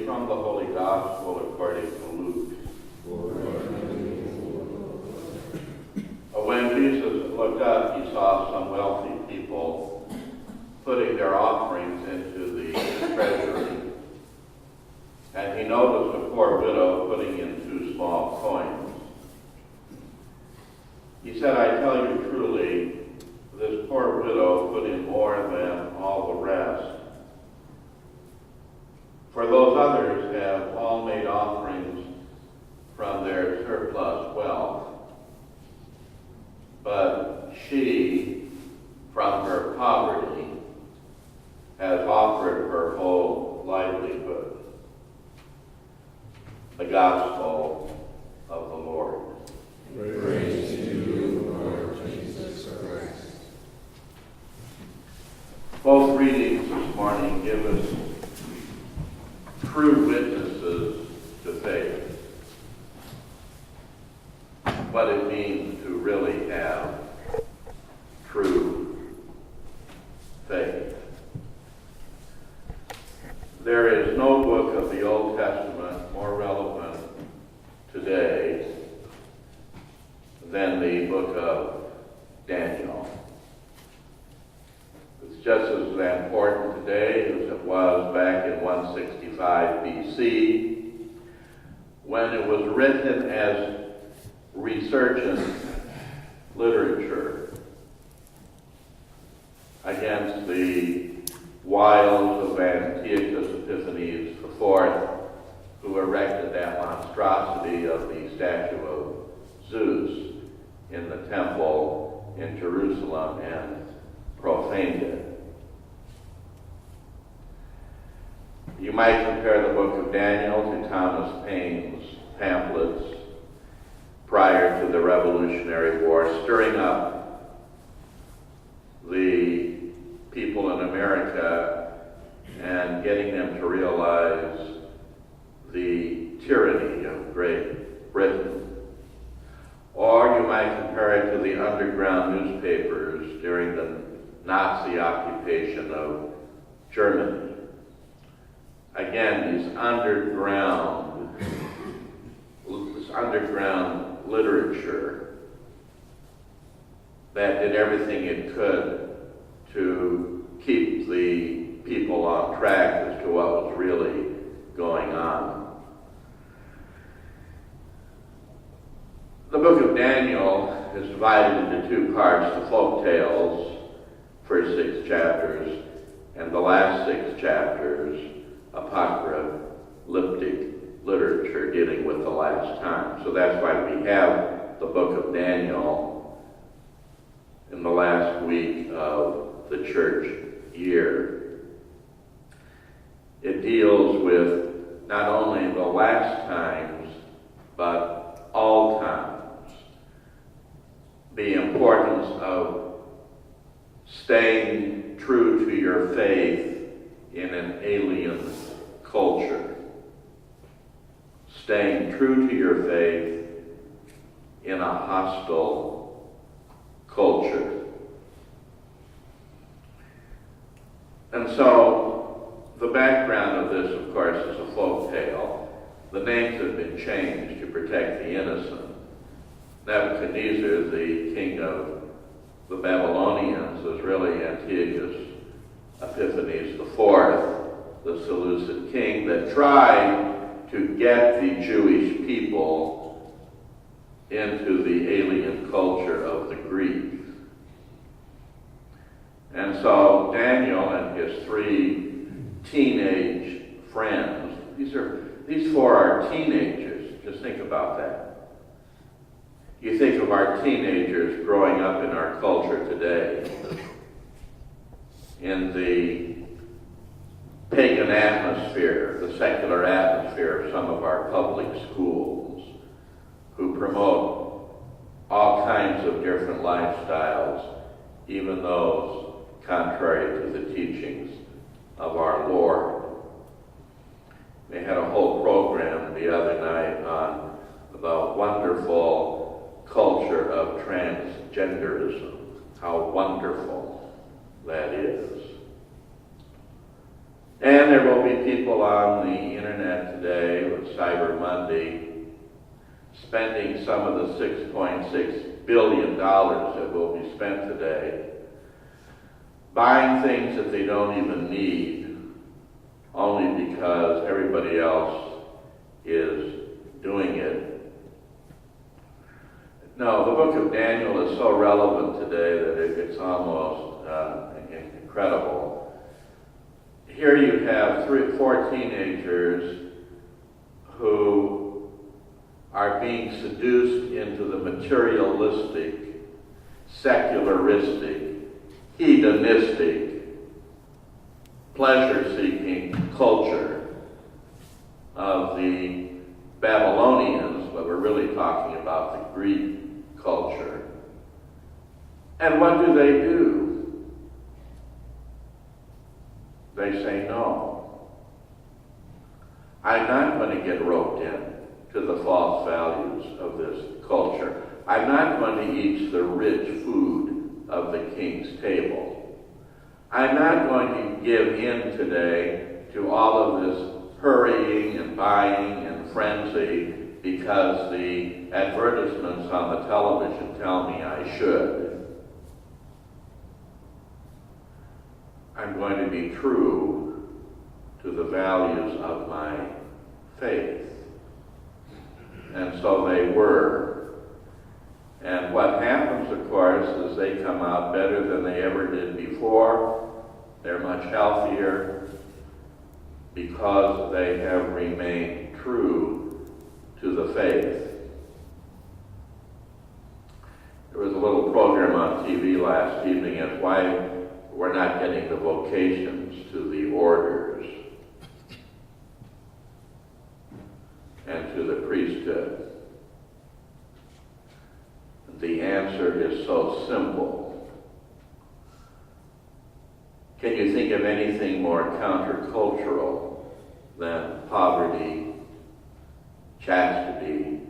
reading from the Holy Gospel according to Luke. When Jesus looked up, he saw some wealthy people putting their offerings into the treasury. And he noticed a poor widow putting in 2 small coins. He said, "I tell you truly, this poor widow put in more than all the rest. For those others have all made offerings from their surplus wealth. But she, from her poverty, has offered her whole livelihood." The Gospel of the Lord. Praise to you, Lord Jesus Christ. Both readings this morning give us true witnesses to faith. What it means to really have true faith. There is no book of the Old Testament more relevant today than the book of Daniel. It's just as important today as it was back in 165 BC, when it was written as resurgent literature against the wiles of Antiochus Epiphanes IV, who erected that monstrosity of the statue of Zeus in the temple in Jerusalem and profaned it. You might compare the book of Daniel to Thomas Paine's pamphlets prior to the Revolutionary War, stirring up the people in America and getting them to realize the tyranny of Great Britain. Or you might compare it to the underground newspapers during the Nazi occupation of Germany. Again, this underground literature that did everything it could to keep the people on track as to what was really going on. The book of Daniel is divided into 2 parts: the folk tales, first 6 chapters, and the last 6 chapters, apocalyptic literature dealing with the last time. So that's why we have the book of Daniel in the last week of the church year. It deals with not only the last times, but all times. The importance of staying true to your faith in an alien culture. Staying true to your faith in a hostile culture. And so, the background of this, of course, is a folk tale. The names have been changed to protect the innocent. Nebuchadnezzar, the king of the Babylonians, is really Antiochus Epiphanes IV, the Seleucid king that tried to get the Jewish people into the alien culture of the Greeks. And so Daniel and his 3 teenage friends, these 4 are teenagers. Just think about that. You think of our teenagers growing up in our culture today, in the pagan atmosphere, the secular atmosphere of some of our public schools, who promote all kinds of different lifestyles, even those contrary to the teachings of our Lord. They had a whole program the other night on the wonderful culture of transgenderism, how wonderful that is. And there will be people on the internet today with Cyber Monday spending some of the $6.6 billion that will be spent today buying things that they don't even need only because everybody else is doing it. No, the book of Daniel is so relevant today that it's almost incredible. Here you have 4 teenagers who are being seduced into the materialistic, secularistic, hedonistic, pleasure-seeking culture of the Babylonians, but we're really talking about the Greek culture. And what do? They say no. I'm not going to get roped in to the false values of this culture. I'm not going to eat the rich food of the king's table. I'm not going to give in today to all of this hurrying and buying and frenzy because the advertisements on the television tell me I should. I'm going to be true to the values of my faith. And so they were. And what happens, of course, is they come out better than they ever did before. They're much healthier because they have remained true to the faith. There was a little program on TV last evening as why we're not getting the vocations to the orders and to the priesthood. The answer is so simple. Can you think of anything more countercultural than poverty, chastity,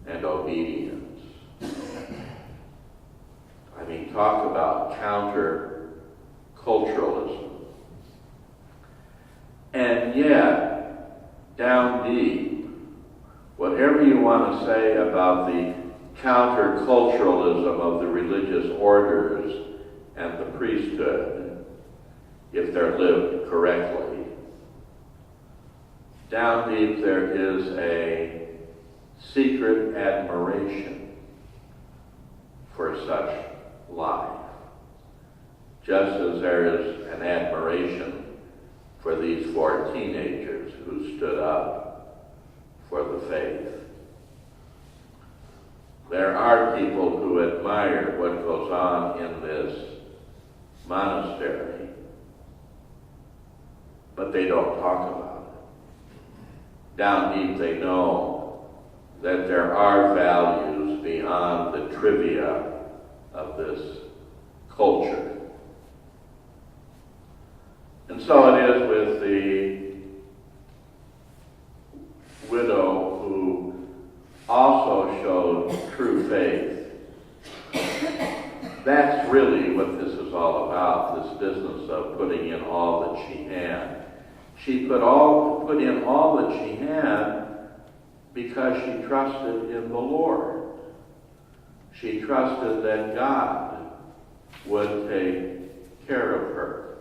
and obedience? I mean, talk about counterculturalism. And yet, down deep, whatever you want to say about the counterculturalism of the religious orders and the priesthood, if they're lived correctly, down deep there is a secret admiration for such life, just as there is an admiration for these 4 teenagers who stood up for the faith. There are people who admire what goes on in this monastery, but they don't talk about it. Down deep they know that there are values beyond the trivia of this culture. And so it is with the widow who also showed true faith. That's really what this is all about, this business of putting in all that she had. She put in all that she had because she trusted in the Lord. She trusted that God would take care of her.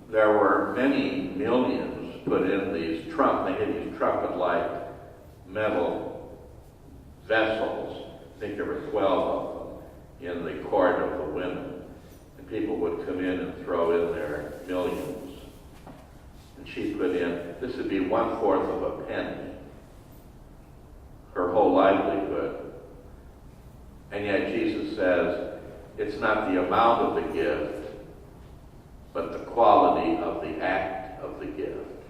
There were many millions put in these trumpet-like metal vessels. I think there were 12 of them in the court of the women. And people would come in and throw in their millions. And she put in, this would be 1/4 of a penny, her whole livelihood. And yet Jesus says, it's not the amount of the gift, but the quality of the act of the gift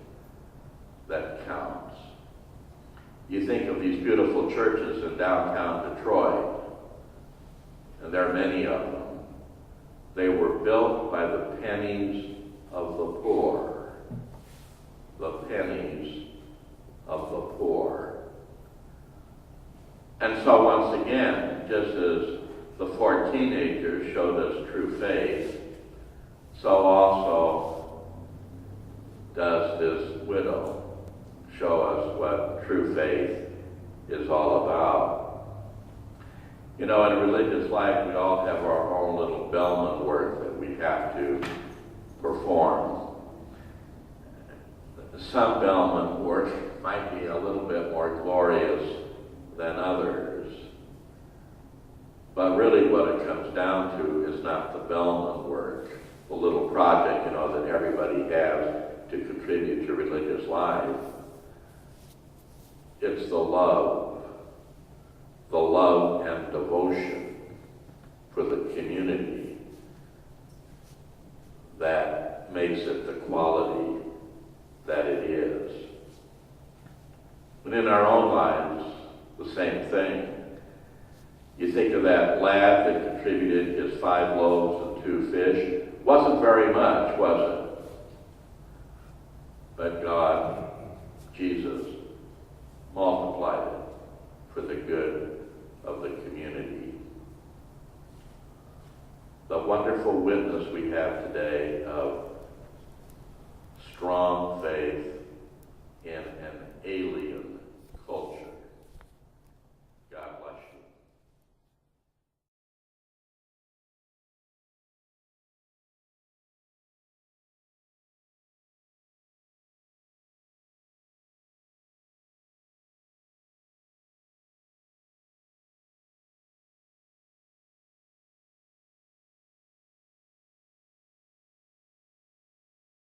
that counts. You think of these beautiful churches in downtown Detroit, and there are many of them. They were built by the pennies of the poor. The pennies of the poor. And so once again, just as the 4 teenagers showed us true faith, so also does this widow show us what true faith is all about. You know, in religious life, we all have our own little bellman work that we have to perform. Some bellman work might be a little bit more glorious than others. But really what it comes down to is not the bellman work, the little project, you know, that everybody has to contribute to religious life. It's the love and devotion for the community that makes it the quality that it is. And in our own lives, the same thing. You think of that lad that contributed his 5 loaves and 2 fish. Wasn't very much, was it? But God, Jesus, multiplied it for the good of the community. The wonderful witness we have today of strong faith in an alien culture.